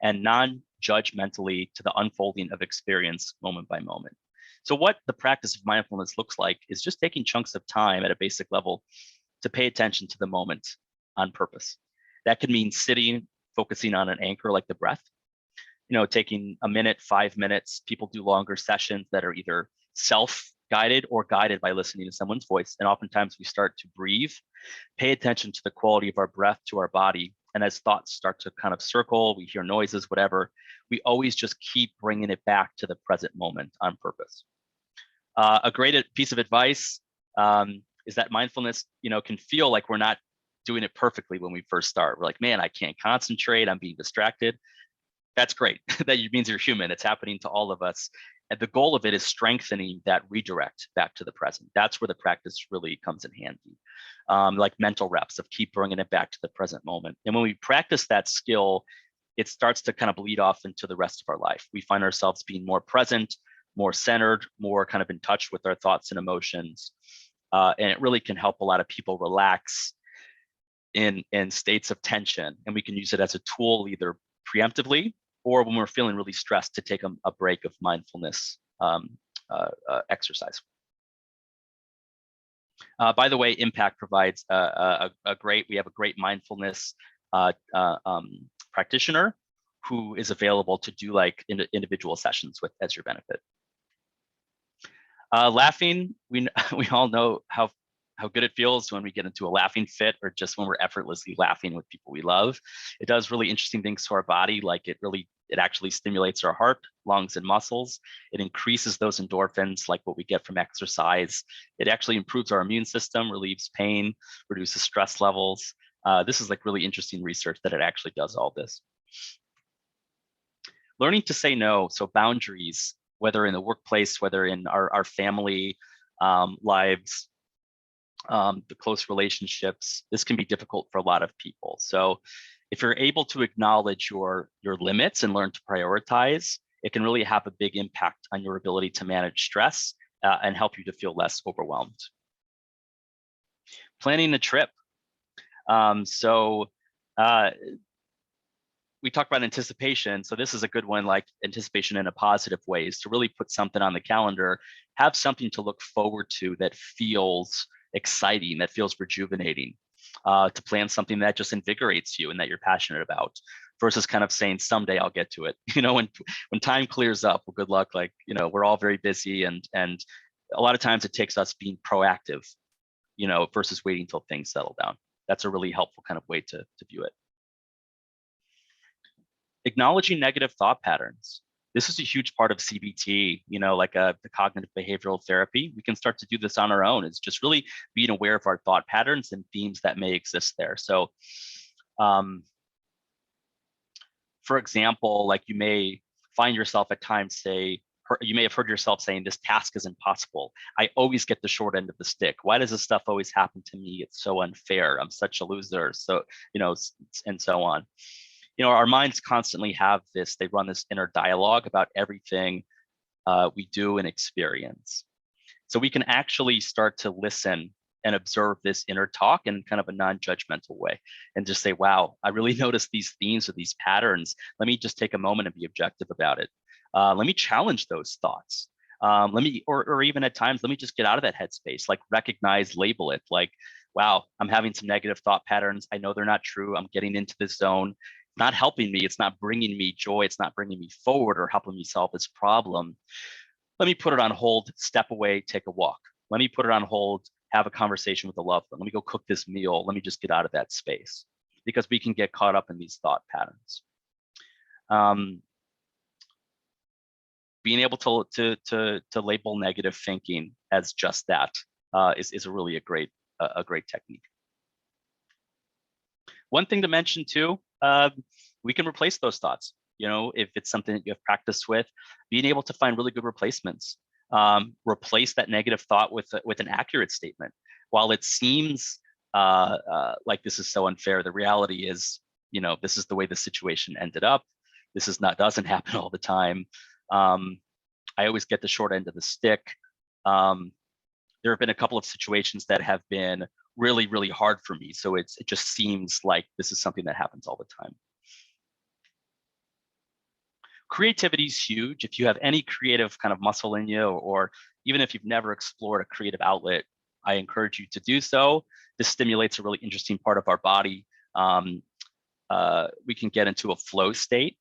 and non-judgmentally to the unfolding of experience moment by moment. So what the practice of mindfulness looks like is just taking chunks of time at a basic level to pay attention to the moment on purpose. That could mean sitting, focusing on an anchor like the breath, taking a minute, 5 minutes. People do longer sessions that are either self-guided or guided by listening to someone's voice. And oftentimes we start to breathe, pay attention to the quality of our breath, to our body. And as thoughts start to kind of circle, we hear noises, whatever, we always just keep bringing it back to the present moment on purpose. A great piece of advice is that mindfulness, can feel like we're not doing it perfectly when we first start. We're like, man, I can't concentrate. I'm being distracted. That's great. That means you're human. It's happening to all of us. And the goal of it is strengthening that redirect back to the present. That's where the practice really comes in handy. Like mental reps of keep bringing it back to the present moment. And when we practice that skill, it starts to kind of bleed off into the rest of our life. We find ourselves being more present, more centered, more kind of in touch with our thoughts and emotions. And it really can help a lot of people relax in states of tension. And we can use it as a tool either preemptively or when we're feeling really stressed to take a break of mindfulness exercise. By the way, Impact provides we have a great mindfulness practitioner who is available to do like individual sessions with as your benefit. Laughing, we all know how good it feels when we get into a laughing fit or just when we're effortlessly laughing with people we love. It does really interesting things to our body, like it actually stimulates our heart, lungs, and muscles. It increases those endorphins, like what we get from exercise. It actually improves our immune system, relieves pain, reduces stress levels. This is like really interesting research that it actually does all this. Learning to say no, so boundaries, whether in the workplace, whether in our family lives, the close relationships, this can be difficult for a lot of people. So if you're able to acknowledge your limits and learn to prioritize, it can really have a big impact on your ability to manage stress and help you to feel less overwhelmed. Planning a trip. We talked about anticipation. So this is a good one, like anticipation in a positive ways, to really put something on the calendar, have something to look forward to that feels exciting, that feels rejuvenating, to plan something that just invigorates you and that you're passionate about, versus kind of saying someday I'll get to it. When time clears up, well, good luck. Like, we're all very busy, and a lot of times it takes us being proactive, versus waiting until things settle down. That's a really helpful kind of way to view it. Acknowledging negative thought patterns. This is a huge part of CBT, like the cognitive behavioral therapy. We can start to do this on our own. It's just really being aware of our thought patterns and themes that may exist there. So, for example, like you may find yourself at times say, you may have heard yourself saying, this task is impossible. I always get the short end of the stick. Why does this stuff always happen to me? It's so unfair. I'm such a loser. So, and so on. Our minds constantly have this, they run this inner dialogue about everything we do and experience. So we can actually start to listen and observe this inner talk in kind of a non-judgmental way and just say, wow, I really notice these themes or these patterns. Let me just take a moment and be objective about it. Let me challenge those thoughts. Or even at times, let me just get out of that headspace, like recognize, label it, like, wow, I'm having some negative thought patterns. I know they're not true. I'm getting into this zone. It's not helping me. It's not bringing me joy. It's not bringing me forward or helping me solve this problem. Let me put it on hold, step away, take a walk. Let me put it on hold, have a conversation with a loved one. Let me go cook this meal. Let me just get out of that space, because we can get caught up in these thought patterns. Being able to label negative thinking as just that is really a great technique. One thing to mention too, we can replace those thoughts. If it's something that you have practiced with, being able to find really good replacements. Replace that negative thought with an accurate statement. While it seems like this is so unfair, the reality is, this is the way the situation ended up. This doesn't happen all the time. I always get the short end of the stick. There have been a couple of situations that have been really, really hard for me. So it just seems like this is something that happens all the time. Creativity is huge. If you have any creative kind of muscle in you, or even if you've never explored a creative outlet, I encourage you to do so. This stimulates a really interesting part of our body. We can get into a flow state,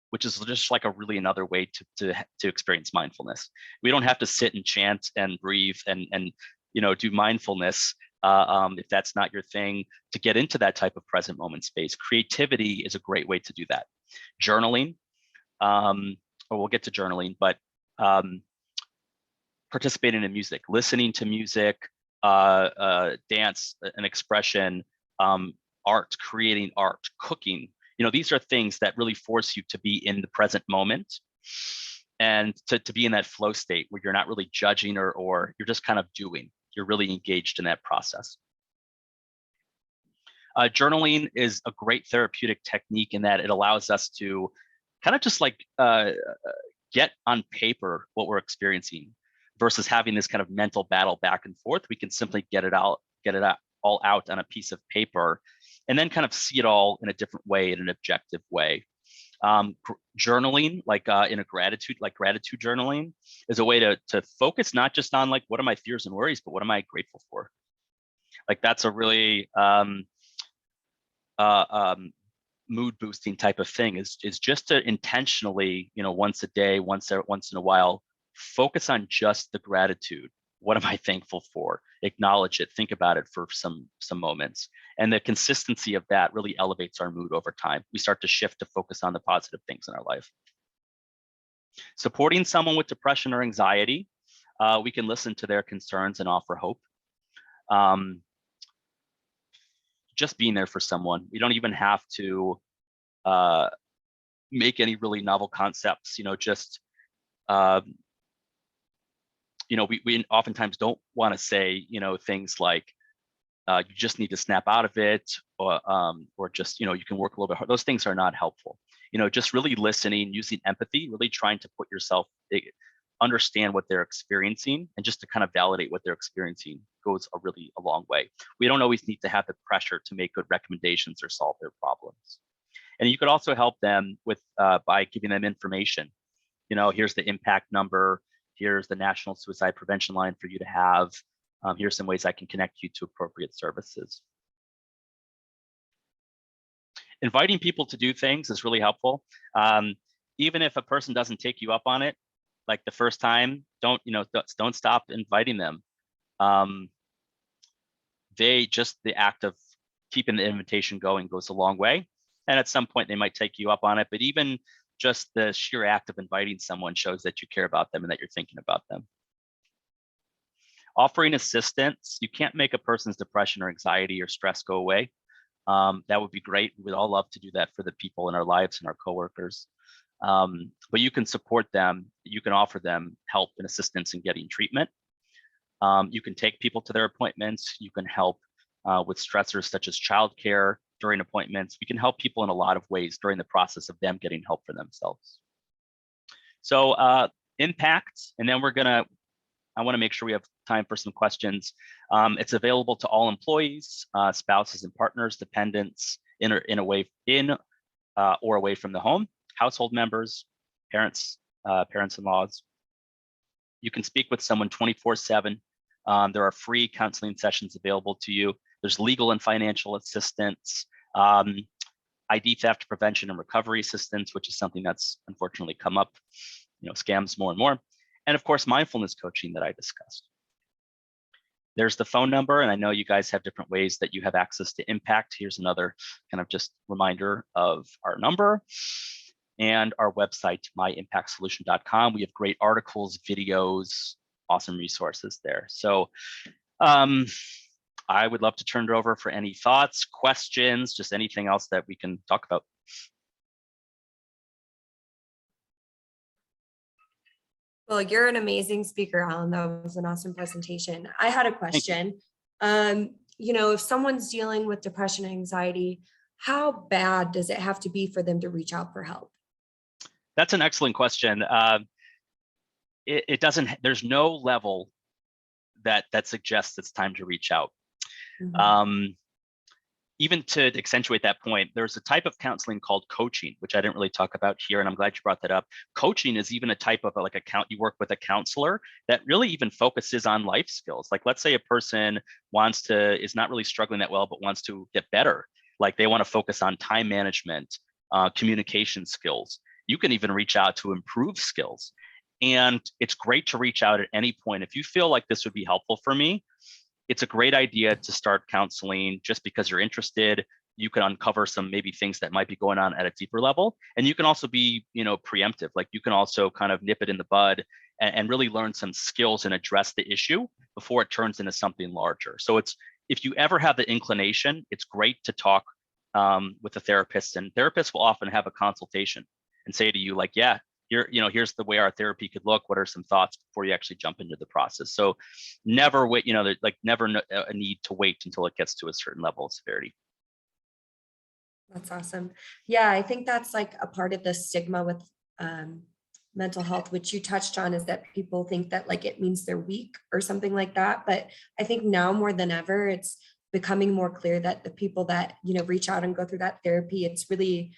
which is just like another way to experience mindfulness. We don't have to sit and chant and breathe and do mindfulness if that's not your thing, to get into that type of present moment space. Creativity is a great way to do that. Journaling, or we'll get to journaling, but participating in music, listening to music, dance, an expression, art, creating art, cooking. These are things that really force you to be in the present moment and to be in that flow state where you're not really judging or you're just kind of doing. You're really engaged in that process. Journaling is a great therapeutic technique in that it allows us to kind of just like get on paper what we're experiencing versus having this kind of mental battle back and forth. We can simply get it all out on a piece of paper and then kind of see it all in a different way, in an objective way. Journaling, like in a gratitude journaling, is a way to focus not just on like, what are my fears and worries, but what am I grateful for? Like that's a really mood boosting type of thing, is just to intentionally, once a day, once in a while, focus on just the gratitude. What am I thankful for? Acknowledge it, think about it for some moments. And the consistency of that really elevates our mood over time. We start to shift to focus on the positive things in our life. Supporting someone with depression or anxiety, we can listen to their concerns and offer hope. Just being there for someone. We don't even have to make any really novel concepts, we oftentimes don't want to say, things like, you just need to snap out of it, or just, you can work a little bit hard. Those things are not helpful. Just really listening, using empathy, really trying to put yourself, understand what they're experiencing, and just to kind of validate what they're experiencing goes a long way. We don't always need to have the pressure to make good recommendations or solve their problems. And you could also help them with by giving them information. Here's the impact number. Here's the National Suicide Prevention Line for you to have. Here's some ways I can connect you to appropriate services. Inviting people to do things is really helpful. Even if a person doesn't take you up on it, like the first time, don't stop inviting them. The act of keeping the invitation going goes a long way. And at some point they might take you up on it, but even just the sheer act of inviting someone shows that you care about them and that you're thinking about them. Offering assistance. You can't make a person's depression or anxiety or stress go away. That would be great. We'd all love to do that for the people in our lives and our coworkers. But you can support them. You can offer them help and assistance in getting treatment. You can take people to their appointments. You can help with stressors such as childcare during appointments. We can help people in a lot of ways during the process of them getting help for themselves. So impact, and then I want to make sure we have time for some questions. It's available to all employees, spouses and partners, dependents in or away from the home, household members, parents, parents-in-laws. You can speak with someone 24/7. There are free counseling sessions available to you. There's legal and financial assistance, ID theft prevention and recovery assistance, which is something that's unfortunately come up, scams more and more. And of course, mindfulness coaching that I discussed. There's the phone number, and I know you guys have different ways that you have access to impact. Here's another kind of just reminder of our number and our website, myimpactsolution.com. We have great articles, videos, awesome resources there. So I would love to turn it over for any thoughts, questions, just anything else that we can talk about. Well, you're an amazing speaker, Alan. That was an awesome presentation. I had a question. If someone's dealing with depression and anxiety, how bad does it have to be for them to reach out for help? That's an excellent question. It doesn't, there's no level that suggests it's time to reach out. Mm-hmm. Even to accentuate that point, there's a type of counseling called coaching, which I didn't really talk about here, and I'm glad you brought that up. Coaching is even a type of you work with a counselor that really even focuses on life skills. Like, let's say a person is not really struggling that well, but wants to get better. Like, they want to focus on time management, communication skills. You can even reach out to improve skills. And it's great to reach out at any point. If you feel like this would be helpful for me, it's a great idea to start counseling just because you're interested. You can uncover some maybe things that might be going on at a deeper level. And you can also be, preemptive. Like, you can also kind of nip it in the bud and really learn some skills and address the issue before it turns into something larger. So if you ever have the inclination, it's great to talk with a therapist, and therapists will often have a consultation and say to you, like, yeah, here's the way our therapy could look. What are some thoughts before you actually jump into the process? So never wait, never a need to wait until it gets to a certain level of severity. That's awesome. Yeah, I think that's like a part of the stigma with mental health, which you touched on, is that people think that like it means they're weak or something like that. But I think now more than ever, it's becoming more clear that the people that, reach out and go through that therapy, it's really,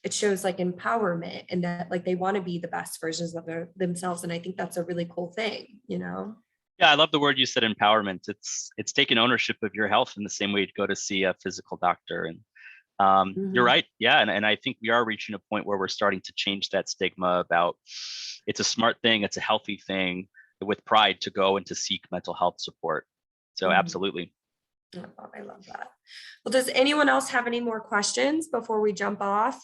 it shows like empowerment, and that like they want to be the best versions of themselves. And I think that's a really cool thing, Yeah, I love the word you said, empowerment. It's taking ownership of your health in the same way you'd go to see a physical doctor. And mm-hmm. You're right. Yeah. And I think we are reaching a point where we're starting to change that stigma about it's a smart thing, it's a healthy thing, with pride to go and to seek mental health support. So mm-hmm. Absolutely. Oh, I love that. Well, does anyone else have any more questions before we jump off?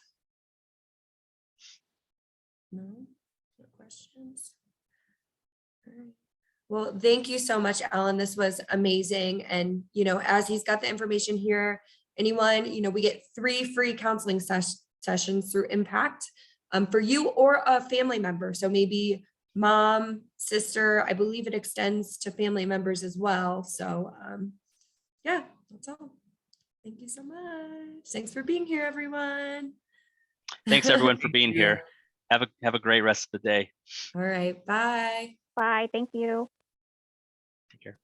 No questions. All right. Well, thank you so much, Alan. This was amazing. And, as he's got the information here, anyone, we get 3 free counseling sessions through Impact for you or a family member. So maybe mom, sister, I believe it extends to family members as well. So yeah, that's all. Thank you so much. Thanks for being here, everyone. Thanks everyone for being here. Have a great rest of the day. All right. Bye. Bye. Thank you. Take care.